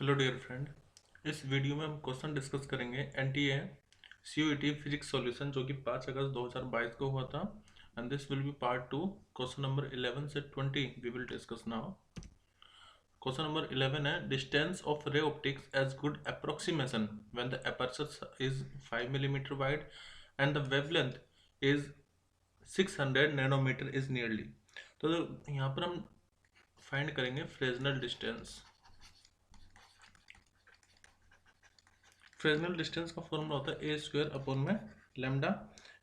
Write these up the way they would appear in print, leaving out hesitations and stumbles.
Hello dear friend. इस video में हम क्वेश्चन डिस्कस करेंगे एनटीए सीयूईटी फिजिक्स सॉल्यूशन जो कि 5 अगस्त 2022 को हुआ था। And this will be part 2। Question number 11 से 20 we will discuss now. Question number 11 है distance of ray optics as good approximation when the aperture is 5 millimetre wide and the wavelength is 600 nanometre is nearly. तो यहाँ पर हम find करेंगे Fresnel distance. Fresnel distance का formula होता है ए square upon में लेमडा।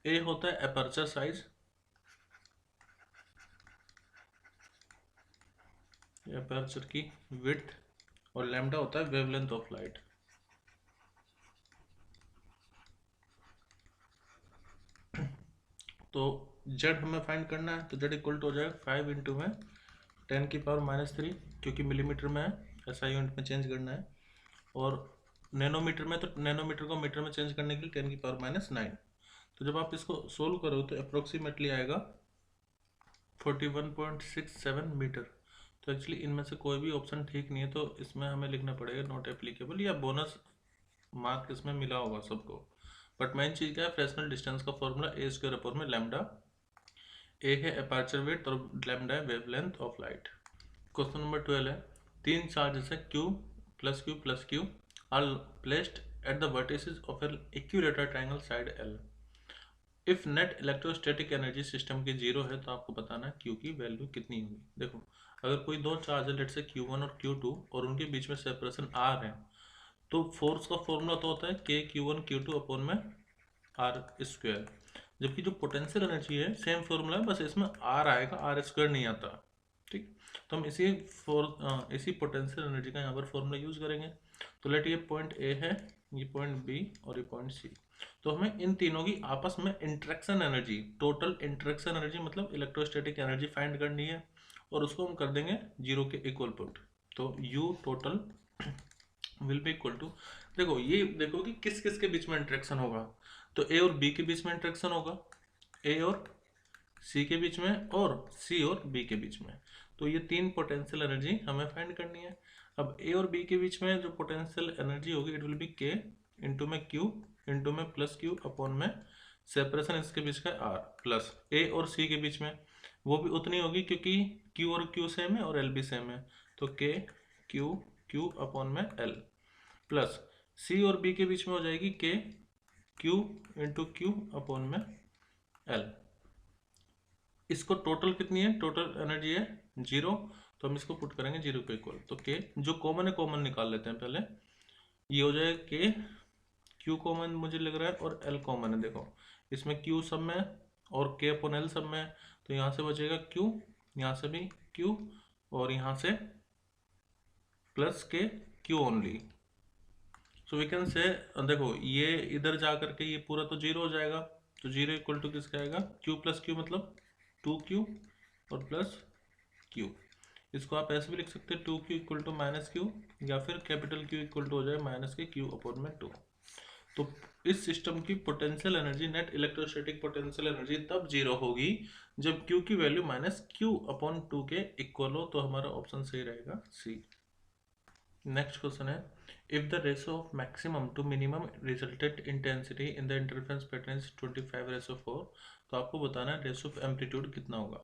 ए होता है अपर्चर साइज, अपर्चर की विड्थ, और लेमडा होता है वेवलेंथ ऑफ लाइट। तो जेड हमें फाइंड करना है, तो जेड इक्वल टू हो जाएगा 5 इंटू में 10⁻³ क्योंकि मिलीमीटर में है, ऐसा यूनिट में चेंज करना है। और नैनोमीटर में, तो नैनोमीटर को मीटर में चेंज करने के लिए 10⁻⁹। तो जब आप इसको सोल्व करो तो अप्रोक्सीमेटली आएगा 41.67 मीटर। तो एक्चुअली इनमें से कोई भी ऑप्शन ठीक नहीं है, तो इसमें हमें लिखना पड़ेगा नॉट एप्लीकेबल, या बोनस मार्क इसमें मिला होगा सबको। बट मेन चीज़ क्या है, फ्रेसनल डिस्टेंस का फॉर्मूला ए स्क्वायर अपॉन में लेमडा। ए है अपर्चर विड्थ और लेमडा है wavelength of light. Question number 12 है तीन चार्जेस है Q plus Q are placed at the vertices of an equilateral triangle side L। If net electrostatic energy system की zero है तो आपको बताना है Q की वैल्यू कितनी होगी। देखो, अगर कोई दो चार्ज है, लेट से Q1 और Q2, और उनके बीच में सेपरेशन R है, तो फोर्स का फॉर्मूला तो होता है K Q1 Q2 अपॉन में R स्क्वायर। जबकि जो पोटेंशियल एनर्जी है सेम फॉर्मूला है, बस इसमें R आएगा, R स्क्वायर नहीं आता। ठीक, तो हम इसी पोटेंशियल एनर्जी का यहाँ पर फॉर्मूला यूज करेंगे। तो लेट ये पॉइंट ए है, ये पॉइंट बी और ये पॉइंट सी। तो हमें इन तीनों की आपस में interaction energy, total interaction energy मतलब इलेक्ट्रोस्टैटिक एनर्जी फाइंड करनी है, और उसको हम कर देंगे जीरो के इक्वल पुट। तो U total will be equal to, देखो ये देखो कि किस किस के बीच में इंटरेक्शन होगा। तो ए और बी के बीच में इंटरेक्शन होगा, ए और सी के बीच में, और सी और बी के बीच में। तो ये तीन पोटेंशियल एनर्जी हमें फाइंड करनी है। अब ए और बी के बीच में जो पोटेंशियल एनर्जी होगी इट विल बी के इंटू में क्यू इंटू में प्लस क्यू अपॉन में सेपरेशन इसके बीच का आर, प्लस ए और सी के बीच में वो भी उतनी होगी क्योंकि क्यू और क्यू सेम है और एल भी सेम है। तो के क्यू क्यू अपॉन में एल, प्लस सी और बी के बीच में हो जाएगी के क्यू इंटू क्यू अपॉन में एल। इसको टोटल कितनी है, टोटल एनर्जी है जीरो, तो हम इसको पुट करेंगे जीरो के इक्वल। तो के जो कॉमन है कॉमन निकाल लेते हैं पहले। ये हो जाएगा के क्यू कॉमन मुझे लग रहा है और एल कॉमन है। देखो इसमें क्यू सब में और के अपॉन एल सब में, तो यहाँ से बचेगा क्यू, यहाँ से भी क्यू, और यहाँ से प्लस के Q only. So we can say, देखो ये इधर जा करके ये पूरा तो जीरो हो जाएगा। तो जीरो इक्वल टू किसका आएगा, क्यू प्लस क्यू मतलब 2Q और प्लस क्यू। इसको आप ऐसे भी लिख सकते हैं 2Q equal to minus Q, या फिर कैपिटल Q इक्वल टू हो जाए माइनस के क्यू अपॉन में 2। तो इस सिस्टम की potential energy, net electrostatic potential energy तब जीरो होगी जब Q की वैल्यू माइनस क्यू अपॉन 2 के इक्वल हो। तो हमारा ऑप्शन सही रहेगा सी। नेक्स्ट क्वेश्चन है if the ratio of maximum to minimum resulted intensity in the interference pattern is 25:4, तो आपको बताना है रेशो ऑफ एम्पलीट्यूड कितना होगा।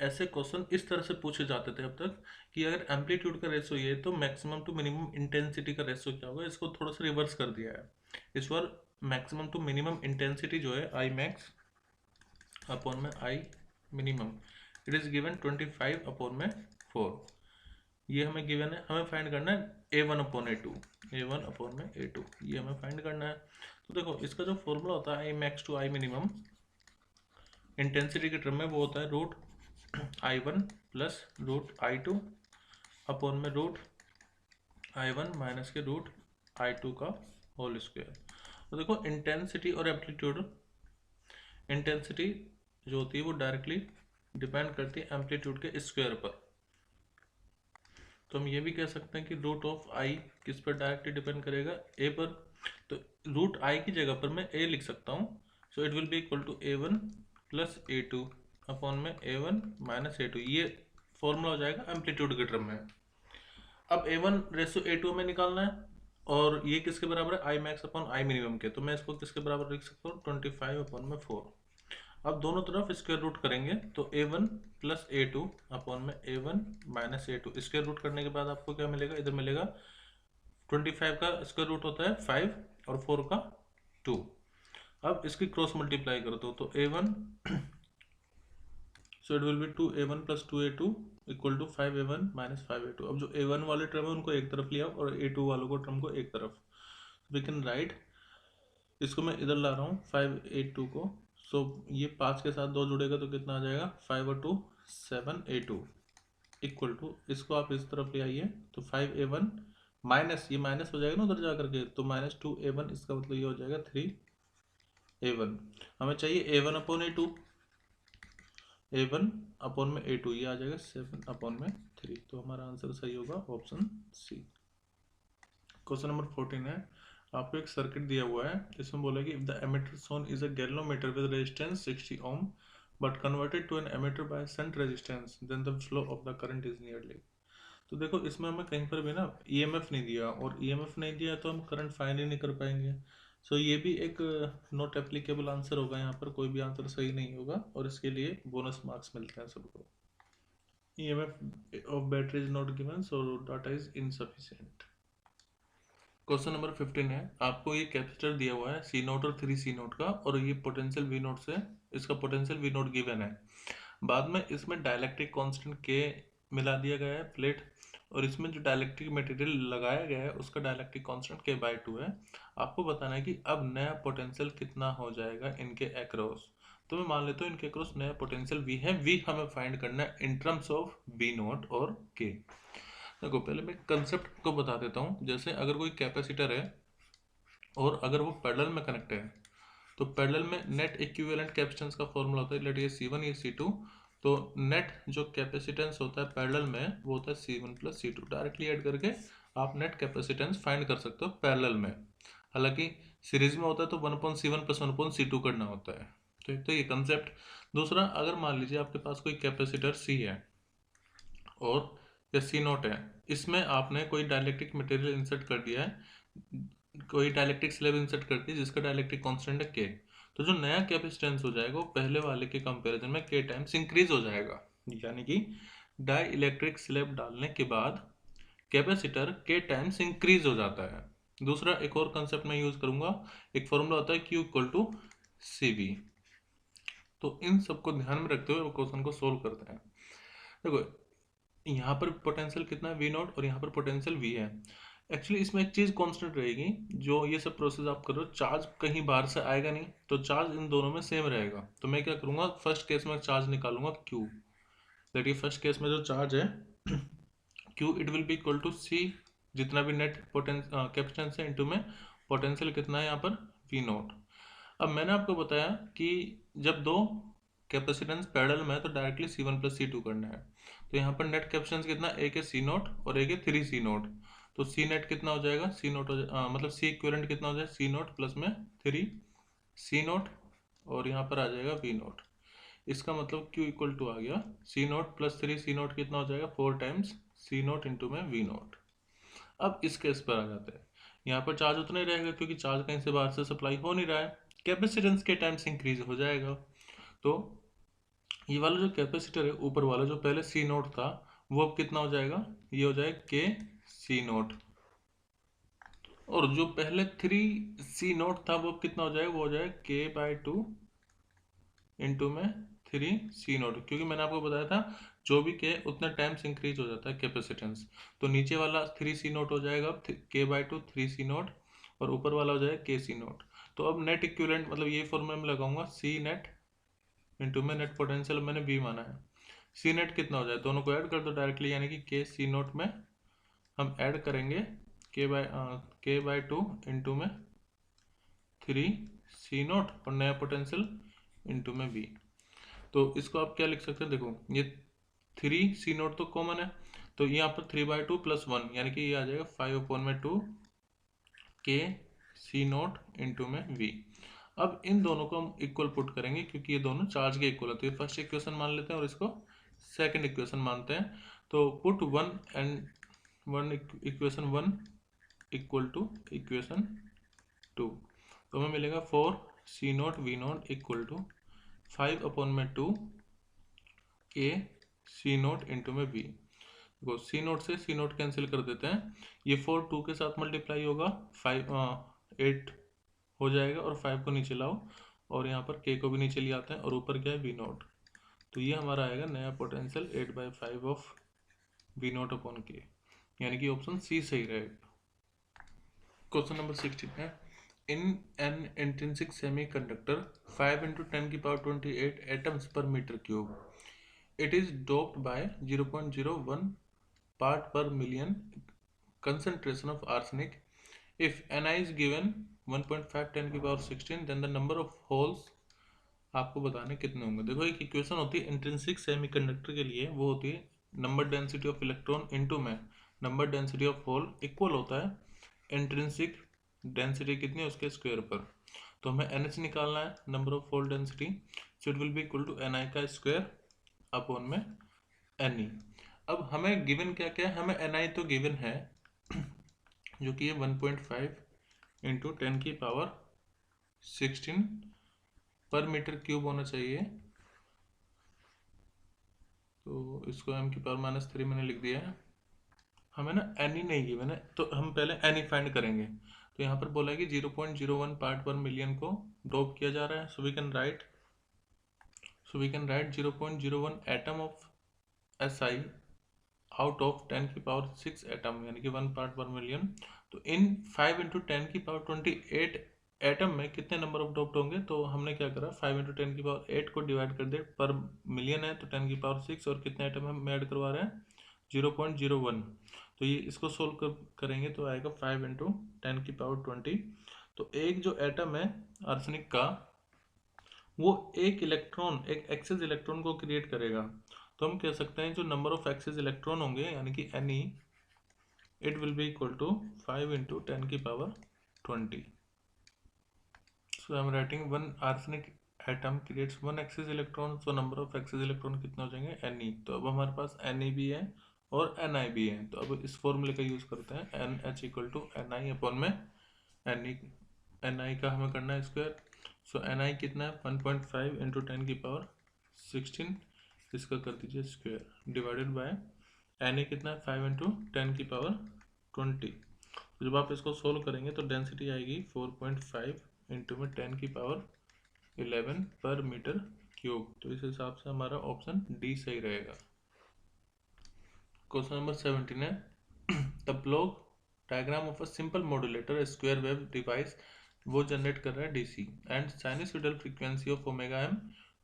ऐसे क्वेश्चन इस तरह से पूछे जाते थे अब तक कि अगर एम्पलीट्यूड का रेशो ये है तो मैक्सिमम टू मिनिमम इंटेंसिटी का रेशो क्या होगा। इसको थोड़ा सा रिवर्स कर दिया है। इस बार मैक्सिमम टू मिनिमम इंटेंसिटी जो है आई मैक्स अपॉन में I minimum, it is given 25 upon में 4। ये हमें गिवन है, हमें फाइंड करना है A1 upon A2, A1 upon में A2, ये हमें फाइंड करना है। तो देखो इसका जो फॉर्मूला होता है I max to I minimum intensity के टर्म में, वो होता है root I1 plus root I2 upon में रूट I1 माइनस के रूट I2 का होल स्क्वायर। तो देखो इंटेंसिटी और एम्पलीट्यूड, इंटेंसिटी जो होती है वो डायरेक्टली डिपेंड करती है एम्पलीट्यूड के स्क्वायर पर। तो हम ये भी कह सकते हैं कि रूट ऑफ आई किस पर डायरेक्टली डिपेंड करेगा, ए पर। तो रूट आई की जगह पर मैं ए लिख सकता हूँ। So it will be equal to A1 plus A2 upon में A1 माइनस A2। ये फॉर्मूला हो जाएगा एम्पलीट्यूड के टर्म में। अब A1:A2 में निकालना है, और ये किसके बराबर है, I max upon I minimum के, तो मैं इसको किसके बराबर लिख सकता हूँ, 25/4। अब दोनों तरफ स्क्वायर रूट करेंगे तो A1 + A2 अपॉन में A1 - A2, स्क्वायर रूट करने के बाद आपको क्या मिलेगा, इधर मिलेगा 25 का स्क्वायर रूट होता है 5 और 4 का 2। अब इसकी क्रॉस मल्टीप्लाई कर दो तो A1 so it will B 2A1 + 2A2 = 5A1 - 5A2। अब जो A1 वाले टर्म है उनको एक तरफ लिया और A2 वालों को टर्म को एक तरफ, वी कैन राइट, इसको मैं इधर ला रहा हूँ 5A2 को, सो ये 5 के साथ 2 जुड़ेगा तो कितना आ जाएगा, 5 और 2 7A2 इक्वल टू, इसको आप इस तरफ ले आइए तो 5A1 माइनस, ये माइनस हो जाएगा ना उधर जा करके, तो -2A1, इसका मतलब ये हो जाएगा 3A1। हमें चाहिए A1/A2, A1 अपॉन में A2, ये आ जाएगा 7/3, तो हमारा आंसर सही होगा ऑप्शन सी। क्वेश्चन नंबर 14 है, आपको एक सर्किट दिया हुआ है, इसमें बोला कि if the ammeter shown is a galvanometer with resistance 60 ohm but converted to an ammeter by shunt resistance then the flow of the current is nearly. तो देखो इसमें हमें कहीं पर भी ना ईएमएफ नहीं दिया, और ईएमएफ नहीं दिया तो हम करंट फाइंड ही नहीं कर पाएंगे। सो ये भी एक नॉट एप्लीकेबल आंसर होगा, यहाँ पर कोई भी आंसर सही नहीं होगा, और इसके लिए बोनस मार्क्स मिलते हैं सबको। EMF of battery is not given, so data is insufficient. Question number 15 है, आपको ये कैपेसिटर दिया हुआ है C0 और 3C0 का, और ये पोटेंशियल V0 से, इसका पोटेंशियल V0 गिवन है। बाद में इसमें डाइलेक्ट्रिक कांस्टेंट K मिला दिया गया है प्लेट, और इसमें जो डाइलेक्ट्रिक मटेरियल लगाया गया है उसका डाइलेक्ट्रिक कांस्टेंट K/2 है। आपको बताना है कि अब नया पोटेंशियल कितना हो जाएगा इनके अक्रॉस। तो मैं मान लेता हूँ इनके अक्रॉस नया पोटेंशियल V है, V हमें फाइंड करना है इन टर्म्स ऑफ V0 और K। देखो पहले मैं कंसेप्ट को बता देता हूँ। जैसे अगर कोई कैपेसिटर है और अगर वो पैरेलल में कनेक्ट है, तो पैरेलल में नेट इक्विवेलेंट कैपेसिटेंस का फॉर्मूला होता है, लेट ये C1 ये C2, तो नेट जो कैपेसिटेंस होता है पैरेलल में वो होता है C1 + C2। डायरेक्टली ऐड करके आप नेट कैपेसिटेंस फाइंड कर सकते हो पैरेलल में। हालांकि सीरीज में होता है तो 1/C1 + 1/C2 करना होता है। तो एक तो ये कंसेप्ट। दूसरा, अगर मान लीजिए आपके पास कोई कैपेसिटर C है और या C0 है, इसमें आपने कोई डाइलेक्ट्रिक मटेरियल इंसर्ट कर दिया है, कोई डाइलेक्ट्रिक स्लैब इंसर्ट कर दी जिसका डाइलेक्ट्रिक कांस्टेंट है K, तो जो नया कैपेसिटेंस हो जाएगा वो पहले वाले के कंपैरिजन में K टाइम्स इंक्रीज हो जाएगा। यानी कि डाई इलेक्ट्रिक स्लैब डालने के बाद कैपेसिटर K टाइम्स इंक्रीज हो जाता है। दूसरा, एक और कंसेप्ट मैं यूज करूंगा, एक फॉर्मूला होता है Q = CV। तो इन सबको ध्यान में रखते हुए वो क्वेश्चन को सोल्व करते हैं। देखो यहाँ पर पोटेंशियल कितना है V0 और यहाँ पर पोटेंशियल V है। एक्चुअली इसमें एक चीज़ कांस्टेंट रहेगी, जो ये सब प्रोसेस आप करो, चार्ज कहीं बाहर से आएगा नहीं, तो चार्ज इन दोनों में सेम रहेगा। तो मैं क्या करूँगा, फर्स्ट केस में चार्ज निकालूंगा Q, दैट ये फर्स्ट केस में जो चार्ज है Q it will be equal to C, जितना भी नेट कैपेसिटेंस है इनटू में पोटेंशियल कितना है यहाँ पर V0। अब मैंने आपको बताया कि जब दो कैपेसिटेंस पैरेलल में है तो डायरेक्टली C1 + C2 करना है। तो यहाँ पर नेट कैपेसिटेंस कितना, एक है C0 और एक है 3C0, तो C नेट कितना हो जाएगा, C0 मतलब C इक्विवेलेंट कितना हो जाएगा, C0 प्लस में 3C0, और यहाँ पर आ जाएगा V0। इसका मतलब Q = आ गया C0 + 3C0 कितना हो जाएगा, 4 टाइम्स C0 इनटू में V0। अब इस केस पर आ जाते हैं, यहाँ पर चार्ज उतना ही रहेगा क्योंकि चार्ज कहीं से बाहर से सप्लाई हो नहीं रहा है, कैपेसिटेंस के टाइम्स इंक्रीज हो जाएगा। तो ये वाला जो कैपेसिटर है ऊपर वाला जो पहले C0 था वो अब कितना हो जाएगा, ये हो जाएगा KC0, और जो पहले 3C0 था वो अब कितना हो जाएगा, वो हो जाएगा K/2 इनटू में 3C0, क्योंकि मैंने आपको बताया था जो भी K उतना टाइम्स इंक्रीज हो जाता है कैपेसिटेंस। तो नीचे वाला 3C0 हो जाएगा अब K/2 3C0, और ऊपर वाला हो जाएगा KC0। तो अब नेट इक्विवेलेंट मतलब ये फॉर्मूला में लगाऊंगा C नेट इनटू में नेट पोटेंशियल मैंने V माना है। C नेट कितना हो जाए, दोनों को ऐड कर दो डायरेक्टली, यानी कि KC0 में हम ऐड करेंगे K/2 इनटू में 3C0 और नया पोटेंशियल इनटू में V। तो इसको आप क्या लिख सकते हैं, देखो ये 3C0 तो कॉमन है, तो यहाँ पर 3/2 + 1 यानी कि ये आ जाएगा 5/2 KC0 इनटू में V। अब इन दोनों को हम इक्वल पुट करेंगे क्योंकि ये दोनों चार्ज के इक्वल है, तो ये फर्स्ट इक्वेशन मान लेते हैं और इसको सेकंड इक्वेशन मानते हैं। तो put 1 and equation 1 equal to equation 2, तो हमें मिलेगा 4 C naught V naught equal to 5/2 A C naught into में बी। देखो सी नोट से सी नोट कैंसिल कर देते हैं, ये 4 2 के साथ मल्टीप्लाई होगा, 8 हो जाएगा और 5 को नीचे लाओ और यहाँ पर के को भी नीचे ले आते हैं और ऊपर क्या है वी नोट, तो ये हमारा आएगा नया potential 8/5 of V naught upon K, यानी कि ऑप्शन सी सही रहेगा। क्वेश्चन नंबर 16 है, in an intrinsic semiconductor 5 × 10⁻28 atoms per metre cube, it is doped by 0.01 part per million concentration of arsenic. If Ni is given 1.5 10⁻16, then the number of holes आपको बताने कितने होंगे। देखो एक equation होती है इंट्रिंसिक सेमीकंडक्टर के लिए, वो होती है number density of electron into में number density of hole equal होता है इंट्रिंसिक डेंसिटी कितनी है उसके स्क्वायर पर। तो हमें NH निकालना है, number of hole density, so it will be equal to Ni का स्क्वायर अपॉन में Ne। अब हमें गिवन क्या क्या है, हमें Ni तो गिवन है जो कि ये 1.5 × 10⁻16 पर मीटर क्यूब होना चाहिए, तो इसको m⁻³ मैंने लिख दिया है। हमें ना Ne नहीं गिवन है, तो हम पहले Ne फाइंड करेंगे। तो यहाँ पर बोला है कि 0.01 पार्ट पर मिलियन को डोप किया जा रहा है, so we can write 0.01 atom of Si out of 10⁻6 atom, यानी कि 1 पार्ट पर मिलियन। तो इन 5 × 10⁻28 एटम में कितने नंबर ऑफ डोप्ड होंगे, तो हमने क्या करा 5 × 10⁻8 को डिवाइड कर दे, पर मिलियन है तो 10⁻6 और कितने एटम हम ऐड करवा रहे हैं 0.01, तो ये इसको सोल्व करेंगे तो आएगा 5 × 10⁻20। तो एक जो एटम है आर्सेनिक का वो एक एक्सेस इलेक्ट्रॉन को क्रिएट करेगा, तो हम कह सकते हैं जो नंबर ऑफ एक्सेस इलेक्ट्रॉन होंगे यानी कि Ne, it will be equal to 5 × 10⁻20। So I am writing one arsenic atom creates one excess electron, so number of excess electron कितने हो जाएंगे Ne। तो अब हमारे पास Ne भी है और Ni भी है, तो अब इस फॉर्मूले का यूज करते हैं NH = Ni अपॉन में Ni का हमें करना है स्क्वायर, सो Ni कितना है 1.5 × 10⁻16, इसका कर दीजिए स्क्वायर डिवाइडेड बाय Na कितना है 5 × 10⁻20। तो जब आप इसको सोल्व करेंगे तो डेंसिटी आएगी 4.5 × 10⁻11 पर मीटर क्यूब, तो इस हिसाब से हमारा ऑप्शन डी सही रहेगा। क्वेश्चन नंबर 17 है, the block diagram of a simple modulator square wave device, वो जनरेट कर रहा है DC and sinusoidal frequency of ω_m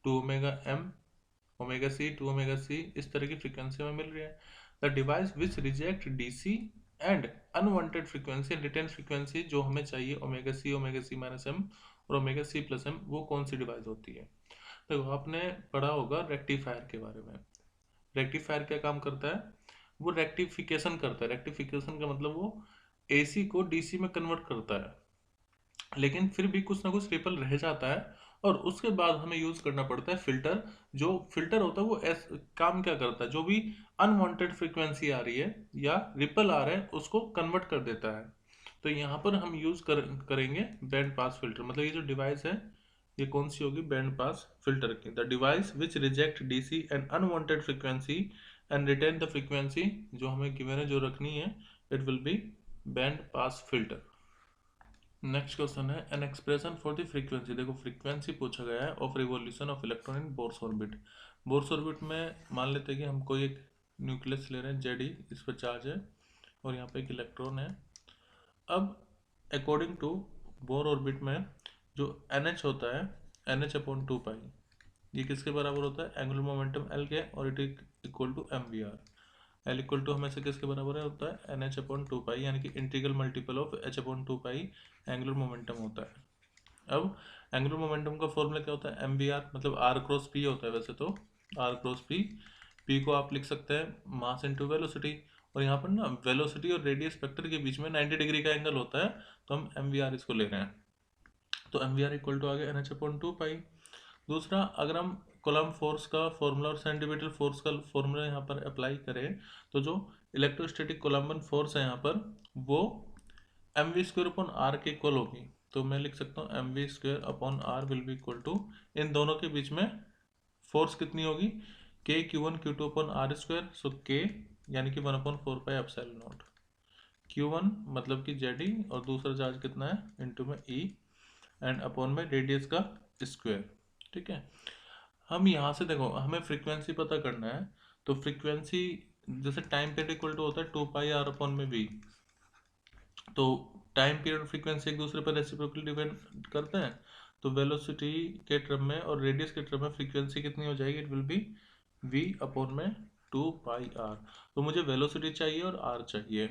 2ω_m ω_c 2ω_c, इस तरह की फ्रीक्वेंसी हमें मिल रही है। The device which reject DC and unwanted frequency return frequency, जो हमें चाहिए ω_c ω_c−m और ω_c+m, वो कौन सी डिवाइस होती है। देखो आपने पढ़ा होगा रेक्टिफायर के बारे में। रेक्टिफायर क्या काम करता है, वो रेक्टिफिकेशन करता है। रेक्टिफिकेशन का मतलब वो एसी को डीसी में कन्वर्ट करता है, लेकिन फिर भी कुछ ना कुछ रिपल रह जाता है और उसके बाद हमें यूज करना पड़ता है फिल्टर। जो फिल्टर होता है वो काम क्या करता है, जो भी अनवांटेड फ्रीक्वेंसी आ रही है या रिपल आ रहा है उसको कन्वर्ट कर देता है। तो यहाँ पर हम यूज करेंगे बैंड पास फिल्टर, मतलब ये जो डिवाइस है ये कौन सी होगी, बैंड पास फिल्टर की। The device which reject DC and unwanted frequency and retain the frequency, जो हमें गिवन है जो रखनी है, it will be band pass filter. Next question है, an expression for the frequency. देखो फ्रीक्वेंसी पूछा गया है ऑफ रिवॉल्यूशन ऑफ इलेक्ट्रॉन इन बोर्स ऑर्बिट। बोर्स ऑर्बिट में मान लेते हैं कि हम कोई एक न्यूक्लियस ले रहे हैं Ze, इस पर चार्ज है और यहाँ पे एक इलेक्ट्रॉन है। अब अकॉर्डिंग टू बोर ऑर्बिट में जो NH होता है NH/2π, ये किसके बराबर होता है, एंगुलर मोमेंटम L के, और it is equal to mvr। L equal to हमें से किसके बराबर है, होता है NH/2π, यानी कि integral multiple of H/2π angular momentum होता है। अब एंगुलर मोमेंटम का फॉर्मूला क्या होता है, mvr, मतलब r×p होता है वैसे तो, r×p। p को आप लिख सकते हैं मास इनटू वेलोसिटी, और यहाँ पर ना वेलोसिटी और रेडियस वेक्टर के बीच में 90 डिग्री का एंगल होता है, तो हम mvr इसको ले रहे हैं। तो mvr इक्वल टू आ गया NH/2π। दूसरा, अगर हम कूलम्ब फोर्स का फॉर्मूला और सेंटीमीटर फोर्स का फॉर्मूला यहाँ पर अप्लाई करें, तो जो इलेक्ट्रोस्टैटिक कोलम्बन फोर्स है यहाँ पर, वो M V square upon R के इक्वल होगी। तो मैं लिख सकता हूँ M V square upon R will be equal to, इन दोनों के बीच में फोर्स कितनी होगी, K Q one Q two upon R square, so K यानी कि 1/4 पाई एप्सिलॉन नॉट। Q1 मतलब कि जेड ई, और दूसरा चार्ज कितना है इनटू में ई, एंड अपॉन में रेडियस का स्क्वायर। ठीक है, हम यहाँ से देखो हमें फ्रीक्वेंसी पता करना है, तो फ्रीक्वेंसी जैसे टाइम पीरियड इक्वल टू होता है 2 पाई आर अपॉन में वी, तो टाइम पीरियड फ्रीक्वेंसी एक दूसरे पर रेसिप्रोकली डिपेंड करते हैं। तो वेलोसिटी के टर्म में और रेडियस के टर्म में फ्रीक्वेंसी कितनी हो जाएगी, it will be V upon में 2 पाई आर। तो मुझे वेलोसिटी चाहिए और आर चाहिए,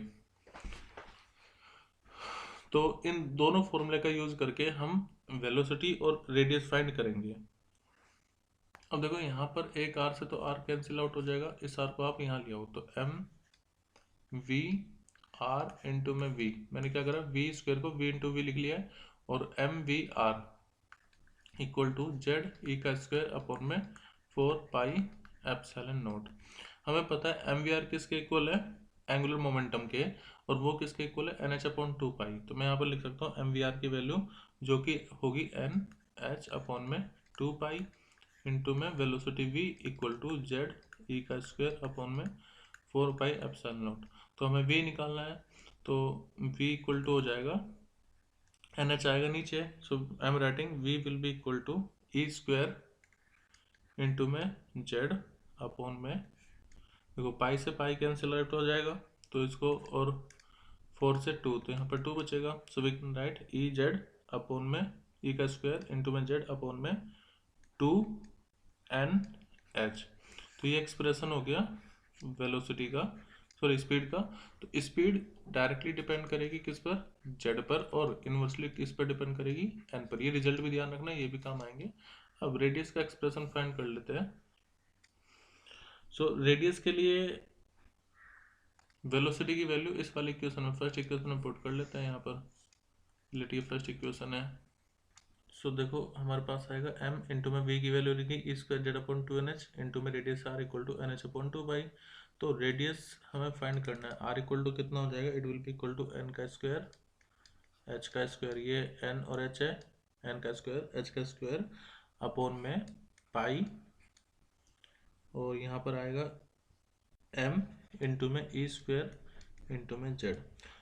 तो इन दोनों फॉर्मूले का यूज करके हम वेलोसिटी और रेडियस फाइंड करेंगे। अब देखो यहाँ पर एक आर से तो आर कैंसिल आउट हो जाएगा, इस आर को आप यहाँ ले आओ, तो एम वी आर इंटू में वी, मैंने क्या करा वी स्क्वायर को वी इंटू वी लिख लिया है, और M V R equal to Z E का स्क्वायर अपॉन में 4 पाई एप्सिलॉन नॉट। हमें पता है एम वी आर किसके इक्वल है, एंगुलर मोमेंटम के, और वो किसके इक्वल है, एन एच अपॉन 2 पाई। तो मैं यहाँ पर लिख सकता हूँ एम वी आर की वैल्यू जो कि होगी एन एच अपॉन में 2 पाई इंटू में velocity v equal to Z E का स्क्वायर अपॉन में 4 पाई एप्सिलॉन नॉट। तो हमें v निकालना है, तो v इक्वल टू हो जाएगा, एन एच आएगा नीचे, so I am writing v will be equal to E square into में जेड अपॉन में, देखो पाई से पाई कैंसिल आउट हो जाएगा, तो इसको, और 4 से 2, तो यहाँ पर 2 बचेगा, so we can write E Z upon में ई का स्क्वायर इंटू में जेड अपॉन में 2NH। तो ये एक्सप्रेशन हो गया वेलोसिटी का, सॉरी स्पीड का। तो स्पीड डायरेक्टली डिपेंड करेगी किस पर, जेड पर, और इनवर्सली किस पर डिपेंड करेगी, एन पर। ये रिजल्ट भी ध्यान रखना, ये भी काम आएंगे। अब रेडियस का एक्सप्रेशन फाइंड कर लेते हैं। सो रेडियस के लिए वेलोसिटी की वैल्यू इस वाले इक्वेशन में, फर्स्ट इक्वेशन में पुट कर लेते हैं। यहाँ पर लेटिए फर्स्ट इक्वेशन है, सो देखो हमारे पास आएगा m इंटू में v की वैल्यू लिखी E square Z upon 2NH into में radius r equal to NH upon 2 pi. तो रेडियस हमें फाइंड करना है, r इक्वल टू कितना हो जाएगा, it will be equal to n का स्क्वायर h का स्क्वायर, ये n और h है, n का स्क्वायर h का स्क्वायर अपॉन में पाई, और यहाँ पर आएगा m इंटू में ई स्क्वायर इंटू में जेड।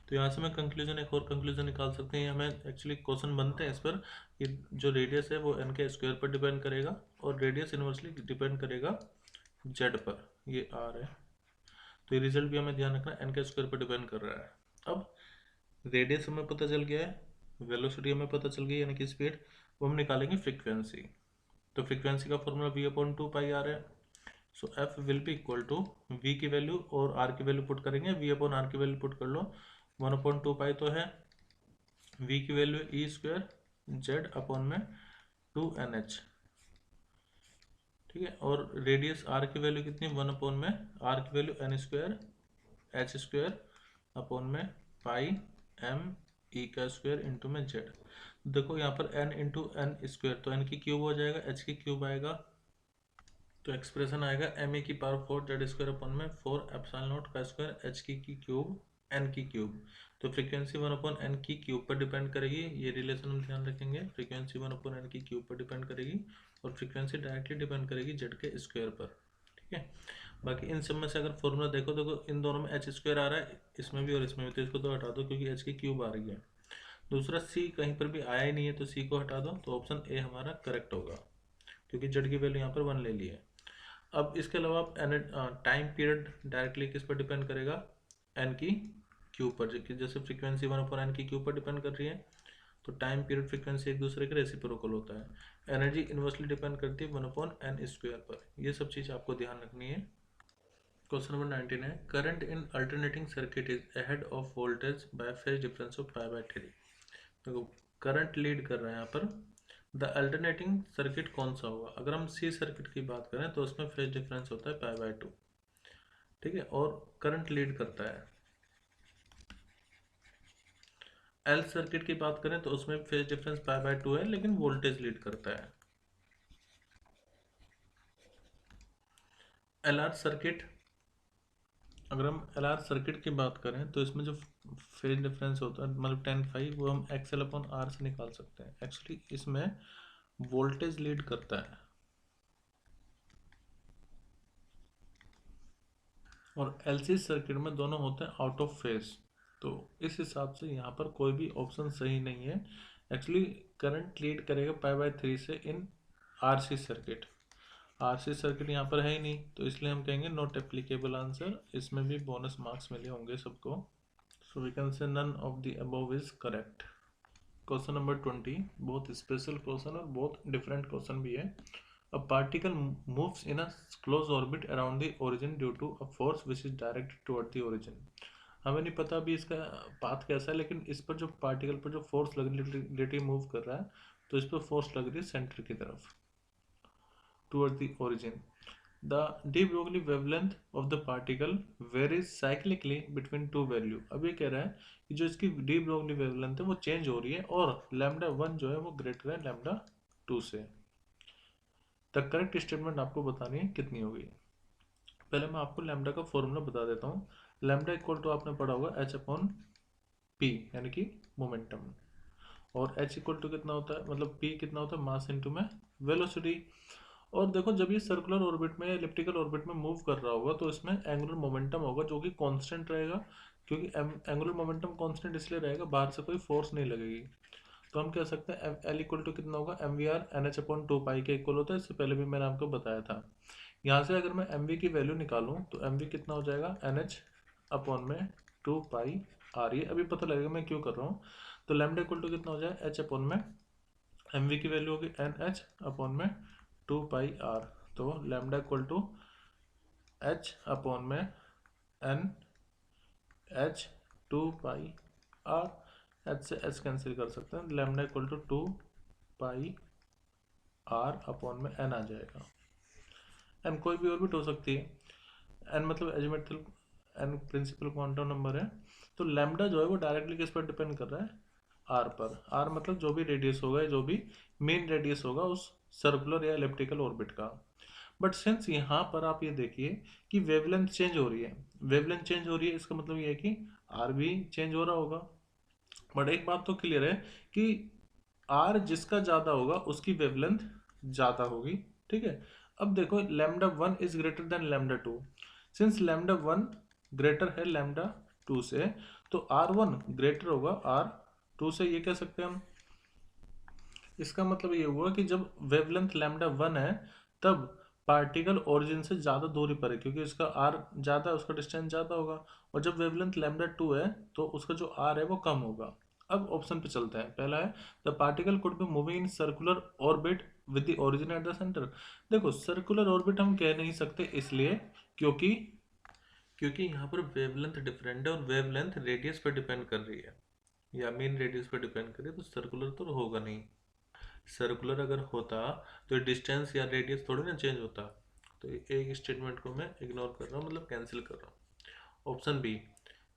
तो यहाँ से मैं कंक्लूजन, एक और कंक्लूजन निकाल सकते हैं। हमें एक्चुअली क्वेश्चन बनते हैं इस पर कि जो रेडियस है वो एन के स्क्वायर पर डिपेंड करेगा, और रेडियस इनवर्सली डिपेंड करेगा जेड पर, ये आर है। तो ये रिजल्ट भी हमें ध्यान रखना, एन के स्क्वायर पर डिपेंड कर रहा है। अब रेडियस हमें पता चल गया है, वेलोसिटी हमें पता चल गई यानी कि स्पीड, वो हम निकालेंगे फ्रिक्वेंसी। तो फ्रिक्वेंसी का formula v upon 2 pi R है। So F will be equal to v की वैल्यू और r की वैल्यू पुट करेंगे, v अपॉन r की वैल्यू पुट कर लो, 1/2 पाई तो है, v की value E square Z upon में 2NH। ठीक है, और रेडियस r की वैल्यू कितनी, 1 अपॉन में r की value n square h square upon में पाई m ई का स्क्वायर इंटू में जेड। देखो यहाँ पर n इंटू एन स्क्वायर, तो n की क्यूब हो जाएगा, h की क्यूब आएगा, तो एक्सप्रेशन आएगा एम ए की पावर 4 जेड स्क्वायर अपन में 4 एप्सिलॉन नॉट का स्क्वायर एच की क्यूब एन की क्यूब। तो फ्रीक्वेंसी 1 अपॉन एन की क्यूब पर डिपेंड करेगी, ये रिलेशन हम ध्यान रखेंगे, फ्रीक्वेंसी 1 अपॉन एन की क्यूब पर डिपेंड करेगी, और फ्रीक्वेंसी डायरेक्टली डिपेंड करेगी जेड के स्क्वायर पर। ठीक है, बाकी इन सब में से अगर फॉर्मूला देखो तो इन दोनों में एच स्क्वायर आ रहा है, इसमें भी और इसमें भी, तो इसको तो हटा दो क्योंकि एच की क्यूब आ रही है। दूसरा सी कहीं पर भी आया ही नहीं है, तो सी को हटा दो, तो ऑप्शन ए हमारा करेक्ट होगा, क्योंकि जेड की वैल्यू यहाँ पर 1 ले ली है। अब इसके अलावा आप टाइम पीरियड डायरेक्टली किस पर डिपेंड करेगा, एन की क्यूब पर, जैसे फ्रीक्वेंसी 1 अपॉन एन की क्यूब पर डिपेंड कर रही है, तो टाइम पीरियड फ्रीक्वेंसी एक दूसरे के रेसिप्रोकल होता है। एनर्जी इन्वर्सली डिपेंड करती है 1 अपॉन एन स्क्वायर पर। ये सब चीज़ आपको ध्यान रखनी है। क्वेश्चन नंबर 19 है, current in alternating circuit is ahead of voltage by phase difference of π/3। देखो करंट लीड कर रहा है यहाँ पर, द अल्टरनेटिंग सर्किट कौन सा होगा, अगर हम सी सर्किट की बात करें तो उसमें फेज डिफरेंस होता है π/2। ठीक है, और करंट लीड करता है। एल सर्किट की बात करें तो उसमें फेज डिफरेंस π/2 है, लेकिन वोल्टेज लीड करता है। एल आर सर्किट अगर हम LR सर्किट की बात करें तो इसमें जो फेज डिफरेंस होता है मतलब 10 फाई, वो हम XL/R से निकाल सकते हैं। एक्चुअली इसमें वोल्टेज लीड करता है और LC सर्किट में दोनों होते हैं आउट ऑफ फेज। तो इस हिसाब से यहाँ पर कोई भी ऑप्शन सही नहीं है। एक्चुअली करंट लीड करेगा π/3 से इन RC सर्किट। RC सर्किट यहाँ पर है ही नहीं, तो इसलिए हम कहेंगे नॉट एप्लीकेबल आंसर। इसमें भी बोनस मार्क्स मिले होंगे सबको। So we can say none of the above is correct. Question number 20 बहुत स्पेशल क्वेश्चन और बहुत डिफरेंट क्वेश्चन भी है। A particle moves in a closed orbit around the origin due to a force which is directed toward the origin. हमें नहीं पता अभी इसका पाथ कैसा है, लेकिन इस पर जो पार्टिकल पर जो फोर्स रिलेटिव मूव कर रहा है, तो इस पर फोर्स लग रही है सेंटर की तरफ toward the origin. The de Broglie wavelength of the particle varies cyclically between two value. अब ये कह रहा है कि जो इसकी डी ब्रोगली वेवलेंथ है वो चेंज हो रही है और λ1 जो है वो ग्रेटर है λ2 से। द करेक्ट स्टेटमेंट आपको बतानी है कितनी होगी। पहले मैं आपको लैम्डा का फॉर्मूला बता देता हूँ। लैम्डा इक्वल टू आपने पढ़ा होगा H/P यानी कि मोमेंटम, और H इक्वल टू कितना होता है, मतलब P कितना होता है, मास इनटू में वेलोसिटी। और देखो जब ये सर्कुलर ऑर्बिट में इलिप्टिकल ऑर्बिट में मूव कर रहा होगा तो इसमें एंगुलर मोमेंटम होगा जो कि कांस्टेंट रहेगा, क्योंकि एंगुलर मोमेंटम कांस्टेंट इसलिए रहेगा बाहर से कोई फोर्स नहीं लगेगी। तो हम कह सकते हैं L इक्वल टू कितना होगा, MVR NH/2 के इक्वल होता है। इससे पहले भी मैंने आपको बताया था। यहाँ से अगर मैं MV की वैल्यू निकालूं तो MV कितना हो जाएगा, NH/2πr। ये अभी पता लगेगा मैं क्यों कर रहा हूँ। तो लैम्डा इक्वल टू कितना हो जाएगा, MV की वैल्यू होगी NH/2πr। तो lambda equal to H/NH/2πr। H से H कैंसिल कर सकते हैं, लैम्डा इक्वल टू 2πr/n आ जाएगा। एन कोई भी ऑर्बिट हो सकती है, एन मतलब एजिमेट्रिकल, एन प्रिंसिपल क्वांटम नंबर है। तो लैम्डा जो है वो डायरेक्टली किस पर डिपेंड कर रहा है, आर पर। आर मतलब जो भी रेडियस होगा, जो भी मेन रेडियस होगा उस सर्कुलर या इलिप्टिकल ऑर्बिट का। बट सिंस यहाँ पर आप ये देखिए कि वेवलेंथ चेंज हो रही है, वेवलेंथ चेंज हो रही है, इसका मतलब ये है कि आर भी चेंज हो रहा होगा। बट एक बात तो क्लियर है कि आर जिसका ज्यादा होगा उसकी वेवलेंथ ज्यादा होगी। ठीक है, अब देखो λ1 is greater than λ2। Since λ1 greater है λ2 से, तो R1 ग्रेटर होगा R2 से। ये कह सकते हैं हम। इसका मतलब ये हुआ कि जब वेवलेंथ λ1 है तब पार्टिकल ओरिजिन से ज़्यादा दूरी पर है, क्योंकि इसका R ज़्यादा है, उसका डिस्टेंस ज़्यादा होगा। और जब वेवलेंथ λ2 है तो उसका जो R है वो कम होगा। अब ऑप्शन पे चलते हैं। पहला है the particle could be moving in circular orbit with the origin at the centre. देखो सर्कुलर ऑर्बिट हम कह नहीं सकते, इसलिए क्योंकि क्योंकि यहाँ पर वेवलेंथ डिफरेंट है और वेवलेंथ रेडियस पर डिपेंड कर रही है या मेन रेडियस पर डिपेंड कर रही है, तो सर्कुलर तो होगा नहीं। सर्कुलर अगर होता तो डिस्टेंस या रेडियस थोड़ी ना चेंज होता। तो एक स्टेटमेंट को मैं इग्नोर कर रहा हूँ, मतलब कैंसिल कर रहा हूँ। ऑप्शन बी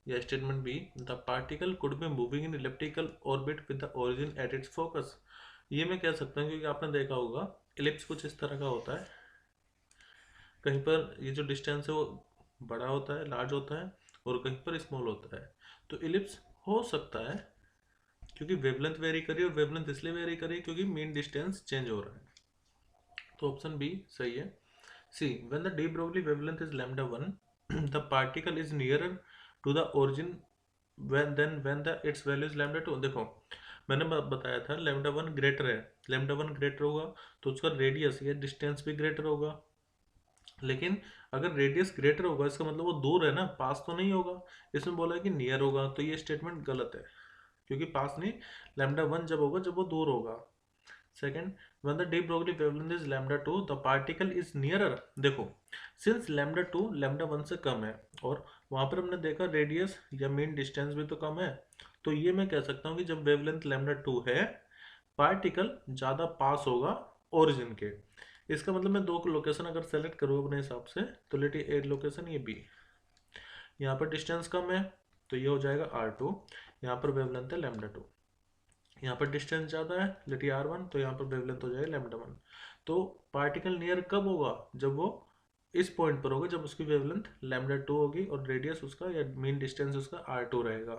या statement B, the particle could be moving in elliptical orbit with the origin at its focus. ये मैं कह सकता हूँ क्योंकि आपने देखा होगा इलिप्स कुछ इस तरह का होता है, कहीं पर ये जो डिस्टेंस है वो बड़ा होता है, लार्ज होता है, और कहीं पर स्मॉल होता है। तो इलिप्स हो सकता है क्योंकि वेवलेंथ वेरी करी, और वेवलेंथ इसलिए वेरी करी क्योंकि मीन डिस्टेंस चेंज हो रहा है। तो ऑप्शन बी सही है। C, when the de Broglie wavelength is λ1 the particle is nearer to the origin when the its value is λ2। देखो मैंने बताया था λ1 ग्रेटर है, λ1 ग्रेटर होगा तो उसका रेडियस या डिस्टेंस भी ग्रेटर होगा। लेकिन अगर रेडियस ग्रेटर होगा इसका मतलब वो दूर है ना, पास तो नहीं होगा। इसमें बोला है कि नियर होगा, तो ये स्टेटमेंट गलत है क्योंकि पास नहीं, λ1 जब होगा जब वो दूर होगा। Second, when the de Broglie wavelength is λ2 the particle is nearer। देखो सिंस λ2 λ1 से कम है और वहां पर हमने देखा रेडियस या मेन डिस्टेंस भी तो कम है, तो ये मैं कह सकता हूँ कि जब वेवलेंथ λ2 है पार्टिकल ज़्यादा पास होगा ओरिजिन के। इसका मतलब मैं दो लोकेशन अगर सेलेक्ट करूँ अपने हिसाब से, तो लेट ए लोकेशन ये बी, यहाँ पर डिस्टेंस कम है तो ये हो जाएगा R2, यहाँ पर वेवलेंथ है λ2। यहाँ पर डिस्टेंस ज़्यादा है लेट R1, तो यहाँ पर वेवलेंथ हो जाएगा λ1। तो पार्टिकल नियर कब होगा, जब वो इस पॉइंट पर होगा जब उसकी वेवलेंथ λ2 होगी और रेडियस उसका या मीन डिस्टेंस उसका r2 रहेगा।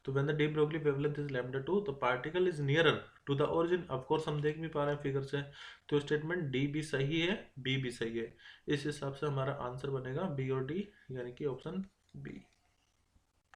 तो when the de Broglie wavelength is λ2 the particle is nearer to the origin. Of course हम देख भी पा रहे हैं फिगर से, तो स्टेटमेंट डी भी सही है, बी भी सही है। इस हिसाब से हमारा आंसर बनेगा बी और डी, यानी कि ऑप्शन बी।